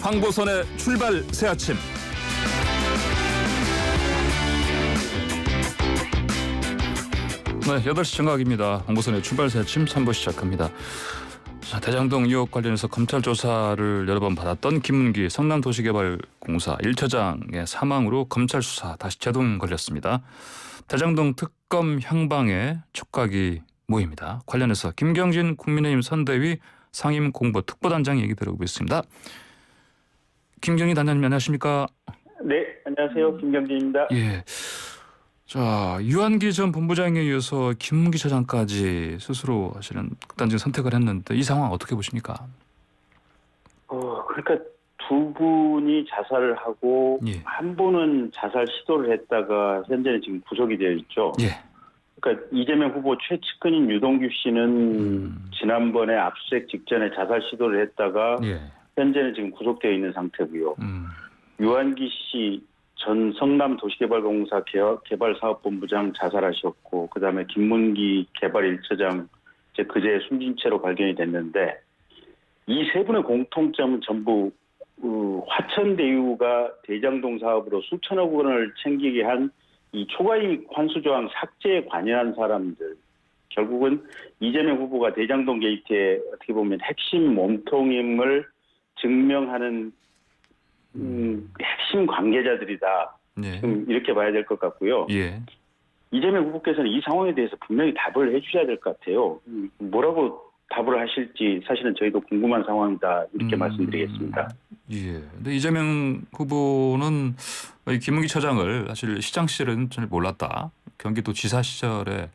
황보선의 출발 새 아침. 네, 8시 정각입니다. 황보선의 출발 새 아침 3부 시작합니다. 자, 대장동 의혹 관련해서 검찰 조사를 여러 번 받았던 김문기 성남도시개발공사 1차장의 사망으로 검찰 수사 다시 제동 걸렸습니다. 대장동 특검 향방에 촉각이 모입니다. 관련해서 김경진 국민의힘 선대위 상임공보 특보단장 얘기 들어보겠습니다. 김경진 단장님 안녕하십니까? 네, 안녕하세요. 김경진입니다. 예. 자, 유한기 전 본부장에 이어서 김문기 차장까지 스스로 사실은 극단적인 선택을 했는데 이 상황 어떻게 보십니까? 그러니까 두 분이 자살을 하고 예. 한 분은 자살 시도를 했다가 현재는 지금 구속이 되어 있죠. 예. 그러니까 이재명 후보 최측근인 유동규 씨는 지난번에 압수수색 직전에 자살 시도를 했다가 예. 현재는 지금 구속되어 있는 상태고요. 유한기 씨 전 성남도시개발공사 개발사업본부장 자살하셨고, 그다음에 김문기 개발 1차장 그제 숨진 채로 발견이 됐는데, 이 세 분의 공통점은 전부 화천대유가 대장동 사업으로 수천억 원을 챙기게 한 이 초과이익 환수조항 삭제에 관여한 사람들, 결국은 이재명 후보가 대장동 게이트의 어떻게 보면 핵심 몸통임을 증명하는 핵심 관계자들이다. 예. 지금 이렇게 봐야 될 것 같고요. 예. 이재명 후보께서는 이 상황에 대해서 분명히 답을 해주셔야 될 것 같아요. 뭐라고 답을 하실지 사실은 저희도 궁금한 상황이다. 이렇게 말씀드리겠습니다. 예. 근데 이재명 후보는 이 김문기 차장을 사실 시장 시절은 잘 몰랐다. 경기도지사 시절에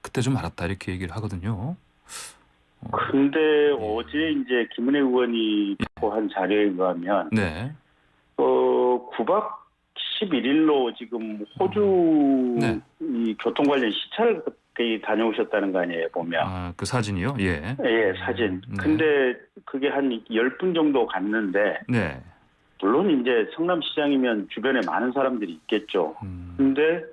그때 좀 알았다 이렇게 얘기를 하거든요. 근데 어제 이제 김은혜 의원이 한 자료에 의하면 네. 9박 11일로 지금 호주 네. 이 교통 관련 시찰을 다녀오셨다는 거 아니에요, 보면. 아, 그 사진이요? 예. 예, 사진. 네. 근데 그게 한 10분 정도 갔는데, 네. 물론 이제 성남시장이면 주변에 많은 사람들이 있겠죠. 근데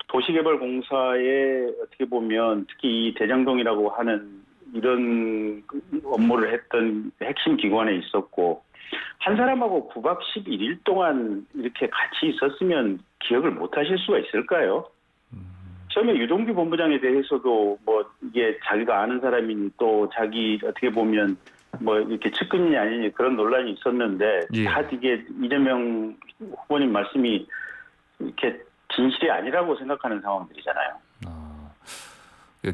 도시개발공사에 어떻게 보면 특히 이 대장동이라고 하는 이런 업무를 했던 핵심 기관에 있었고, 한 사람하고 9박 11일 동안 이렇게 같이 있었으면 기억을 못 하실 수가 있을까요? 처음에 유동규 본부장에 대해서도 뭐 이게 자기가 아는 사람이니 또 자기 어떻게 보면 뭐 이렇게 측근이 아니니 그런 논란이 있었는데 예. 다 이게 이재명 후보님 말씀이 이렇게 진실이 아니라고 생각하는 상황들이잖아요.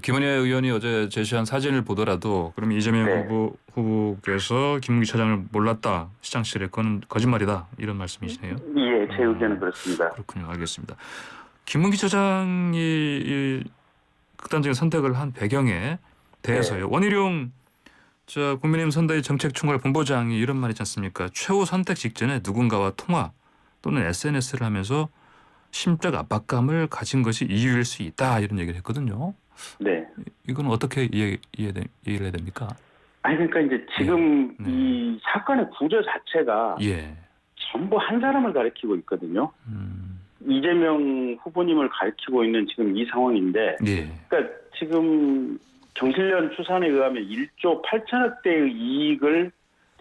김은혜 의원이 어제 제시한 사진을 보더라도 그럼 이재명 네. 후보께서 김문기 차장을 몰랐다. 시장실에 그건 거짓말이다. 이런 말씀이시네요. 예, 제 의견은 그렇습니다. 그렇군요. 알겠습니다. 김문기 차장이 이 극단적인 선택을 한 배경에 대해서요. 네. 원희룡 국민의힘 선대위 정책총괄 본부장이 이런 말 있지 않습니까? 최후 선택 직전에 누군가와 통화 또는 SNS를 하면서 심적 압박감을 가진 것이 이유일 수 있다. 이런 얘기를 했거든요. 네. 이건 어떻게 이해를 해야 됩니까? 아니 그러니까 이제 지금 네. 이 사건의 구조 자체가 예. 전부 한 사람을 가리키고 있거든요. 이재명 후보님을 가리키고 있는 지금 이 상황인데, 예. 그러니까 지금 경실련 추산에 의하면 1조 8천억 대의 이익을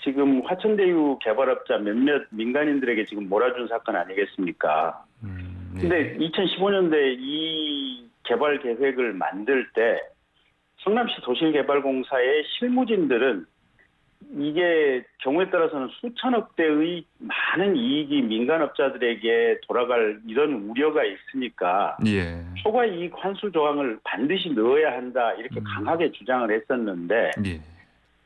지금 화천대유 개발업자 몇몇 민간인들에게 지금 몰아준 사건 아니겠습니까? 예. 근데 2015년도에 이 개발 계획을 만들 때 성남시 도시개발공사의 실무진들은 이게 경우에 따라서는 수천억 대의 많은 이익이 민간업자들에게 돌아갈 이런 우려가 있으니까 예. 초과이익 환수 조항을 반드시 넣어야 한다 이렇게 강하게 주장을 했었는데 예.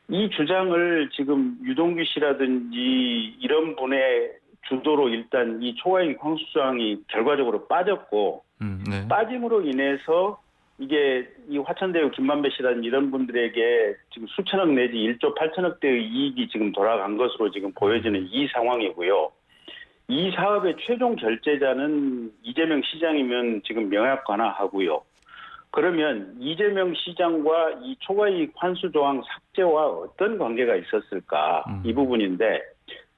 이 주장을 지금 유동규 씨라든지 이런 분의 주도로 일단 이 초과이익 환수 조항이 결과적으로 빠졌고 네. 빠짐으로 인해서 이게 이 화천대유 김만배 씨라는 이런 분들에게 지금 수천억 내지 1조 8천억 대의 이익이 지금 돌아간 것으로 지금 보여지는 이 상황이고요. 이 사업의 최종 결제자는 이재명 시장이면 지금 명약 관하하고요. 그러면 이재명 시장과 이 초과이익 환수 조항 삭제와 어떤 관계가 있었을까 이 부분인데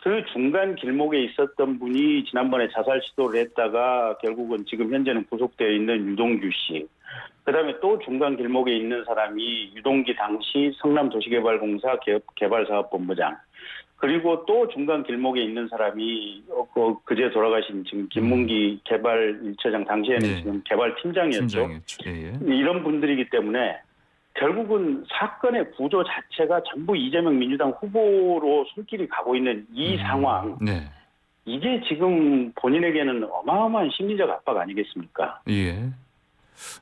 그 중간 길목에 있었던 분이 지난번에 자살 시도를 했다가 결국은 지금 현재는 구속되어 있는 유동규 씨. 그다음에 또 중간 길목에 있는 사람이 유동기 당시 성남도시개발공사 개발사업본부장. 그리고 또 중간 길목에 있는 사람이 그제 돌아가신 지금 김문기 개발 1처장 당시에는 네. 지금 개발팀장이었죠. 팀장이었죠. 예. 이런 분들이기 때문에 결국은 사건의 구조 자체가 전부 이재명 민주당 후보로 손길이 가고 있는 이 상황. 네. 이게 지금 본인에게는 어마어마한 심리적 압박 아니겠습니까? 예.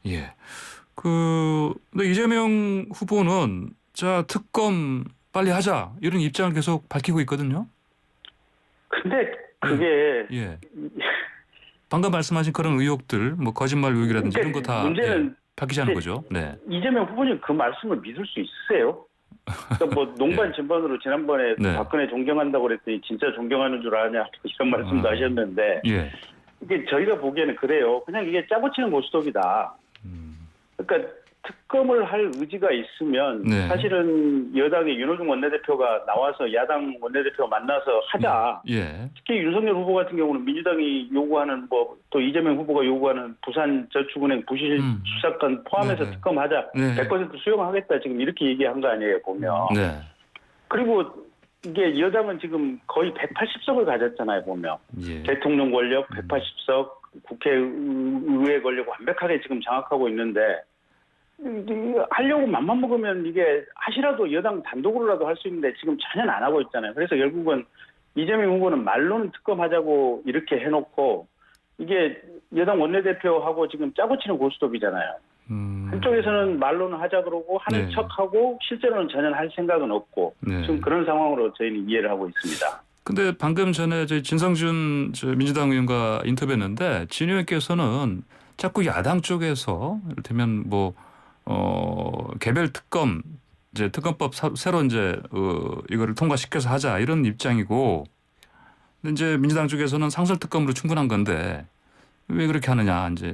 예. 근데 이재명 후보는 자, 특검 빨리 하자 이런 입장을 계속 밝히고 있거든요. 근데 그게 예. 방금 말씀하신 그런 의혹들, 뭐 거짓말 의혹이라든지 이런 거 다 문제는 밝히자는 거죠. 네. 이재명 후보님 그 말씀을 믿을 수 있으세요? 그러니까 뭐 농반 진반으로 지난번에 네. 박근혜 존경한다고 그랬더니 진짜 존경하는 줄 아냐 이런 말씀도 하셨는데 예. 이게 저희가 보기에는 그래요. 그냥 이게 짜고 치는 고스톱이다. 그러니까 특검을 할 의지가 있으면 네. 사실은 여당의 윤호중 원내대표가 나와서 야당 원내대표 만나서 하자. 예. 특히 윤석열 후보 같은 경우는 민주당이 요구하는 뭐 또 이재명 후보가 요구하는 부산저축은행 부실 수사건 포함해서 네네. 특검하자. 네. 100% 수용하겠다. 지금 이렇게 얘기한 거 아니에요, 보면. 네. 그리고 이게 여당은 지금 거의 180석을 가졌잖아요, 보면. 예. 대통령 권력 180석, 국회의회 권력 완벽하게 지금 장악하고 있는데 하려고 맘만 먹으면 이게 하시라도 여당 단독으로라도 할 수 있는데 지금 전혀 안 하고 있잖아요. 그래서 결국은 이재명 후보는 말로는 특검하자고 이렇게 해놓고 이게 여당 원내대표하고 지금 짜고 치는 고스톱이잖아요. 한쪽에서는 말로는 하자 그러고 하는 네. 척하고 실제로는 전혀 할 생각은 없고 네. 지금 그런 상황으로 저희는 이해를 하고 있습니다. 근데 방금 전에 저희 진성준 민주당 의원과 인터뷰했는데 진 의원께서는 자꾸 야당 쪽에서 이를테면 뭐 개별 특검 이제 특검법 새로 이제 이거를 통과시켜서 하자 이런 입장이고, 근데 이제 민주당 쪽에서는 상설 특검으로 충분한 건데 왜 그렇게 하느냐 이제.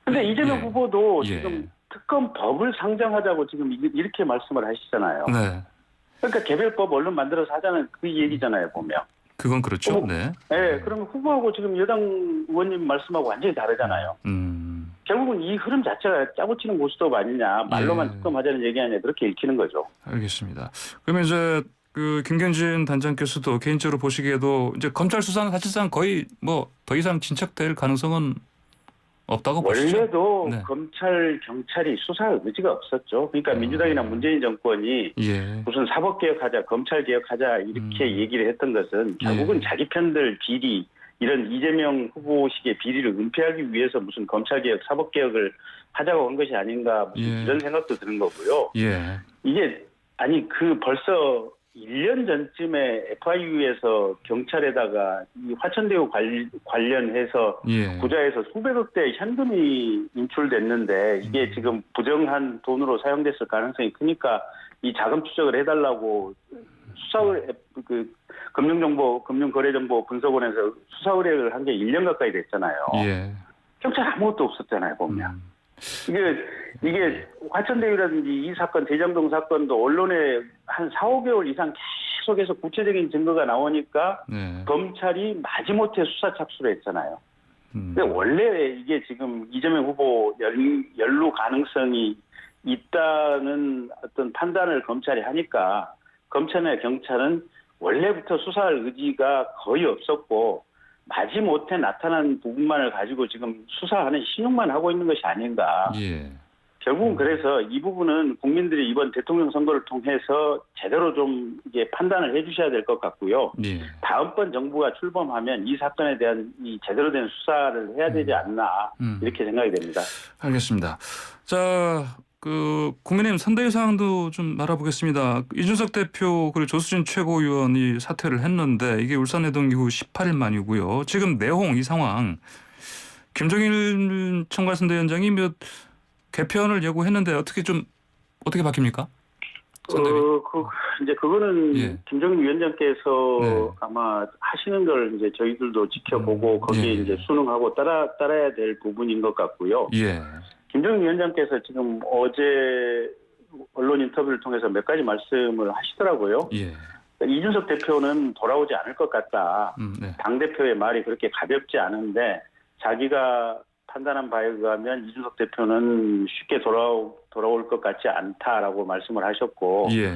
근데 이재명 예. 후보도 예. 지금 특검법을 상정하자고 지금 이렇게 말씀을 하시잖아요. 네. 그러니까 개별법 얼른 만들어서 하자는 그 얘기잖아요, 보면. 그건 그렇죠. 후보, 네. 네, 그러면 후보하고 지금 여당 의원님 말씀하고 완전히 다르잖아요. 결국은 이 흐름 자체가 짜고 치는 고스톱 아니냐, 말로만 예. 특검하자는 얘기 아니냐, 그렇게 읽히는 거죠. 알겠습니다. 그러면 이제 그 김경진 단장께서도 개인적으로 보시기에도 이제 검찰 수사는 사실상 거의 뭐 더 이상 진척될 가능성은 없다고 보시죠? 원래도 네. 검찰, 경찰이 수사 의지가 없었죠. 그러니까 민주당이나 문재인 정권이 예. 무슨 사법개혁하자, 검찰개혁하자 이렇게 얘기를 했던 것은 결국은 자기 편들 비리, 이런 이재명 후보식의 비리를 은폐하기 위해서 무슨 검찰개혁, 사법개혁을 하자고 한 것이 아닌가 예. 이런 생각도 드는 거고요. 예. 이게 아니 벌써 1년 전쯤에 FIU에서 경찰에다가 이 화천대유 관련해서 예. 구자에서 수백억 대 현금이 인출됐는데 이게 지금 부정한 돈으로 사용됐을 가능성이 크니까 이 자금 추적을 해달라고 금융거래정보 분석원에서 수사 의뢰를 한 게 1년 가까이 됐잖아요. 예. 경찰 아무것도 없었잖아요, 보면. 이게 화천대유라든지 이 사건, 대장동 사건도 언론에 한 4, 5개월 이상 계속해서 구체적인 증거가 나오니까 네. 검찰이 마지못해 수사 착수를 했잖아요. 근데 원래 이게 지금 이재명 후보 연루 가능성이 있다는 어떤 판단을 검찰이 하니까 검찰이나 경찰은 원래부터 수사할 의지가 거의 없었고 마지못해 나타난 부분만을 가지고 지금 수사하는 신용만 하고 있는 것이 아닌가. 예. 결국은 그래서 이 부분은 국민들이 이번 대통령 선거를 통해서 제대로 좀 이게 판단을 해 주셔야 될 것 같고요. 예. 다음번 정부가 출범하면 이 사건에 대한 이 제대로 된 수사를 해야 되지 않나 이렇게 생각이 됩니다. 알겠습니다. 자, 그 국민의힘 선대위 상황도 좀 알아보겠습니다. 이준석 대표 그리고 조수진 최고위원이 사퇴를 했는데 이게 울산해동 이후 18일 만이고요. 지금 내홍 이 상황 김종일 총괄선대위원장이 개편을 예고했는데 어떻게 바뀝니까? 이제 그거는 예. 김정일 위원장께서 네. 아마 하시는 걸 이제 저희들도 지켜보고 거기에 예. 이제 순응하고 따라야 될 부분인 것 같고요. 예. 김정일 위원장께서 지금 어제 언론 인터뷰를 통해서 몇 가지 말씀을 하시더라고요. 예. 이준석 대표는 돌아오지 않을 것 같다. 네. 당대표의 말이 그렇게 가볍지 않은데 자기가 판단한 바에 의하면 이준석 대표는 쉽게 돌아올 것 같지 않다라고 말씀을 하셨고 예.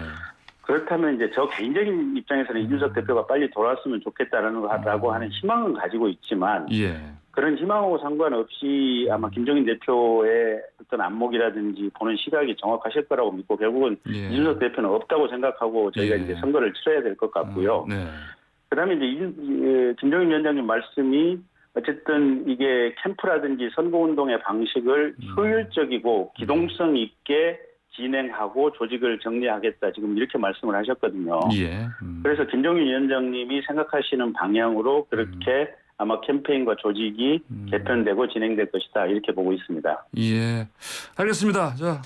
그렇다면 이제 저 개인적인 입장에서는 이준석 대표가 빨리 돌아왔으면 좋겠다라고 하는 희망은 가지고 있지만 예. 그런 희망하고 상관없이 아마 김종인 대표의 어떤 안목이라든지 보는 시각이 정확하실 거라고 믿고 결국은 예. 이준석 대표는 없다고 생각하고 저희가 예. 이제 선거를 치러야 될 것 같고요. 네. 그다음에 이제 김종인 위원장님 말씀이 어쨌든 이게 캠프라든지 선거운동의 방식을 효율적이고 기동성 있게 진행하고 조직을 정리하겠다 지금 이렇게 말씀을 하셨거든요. 예. 그래서 김종인 위원장님이 생각하시는 방향으로 그렇게 아마 캠페인과 조직이 개편되고 진행될 것이다 이렇게 보고 있습니다. 예. 알겠습니다. 자,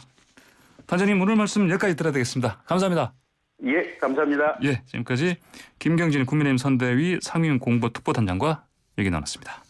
단장님 오늘 말씀 여기까지 들어야 되겠습니다. 감사합니다. 예, 감사합니다. 예, 지금까지 김경진 국민의힘 선대위 상임 공보 특보단장과 얘기 나눴습니다.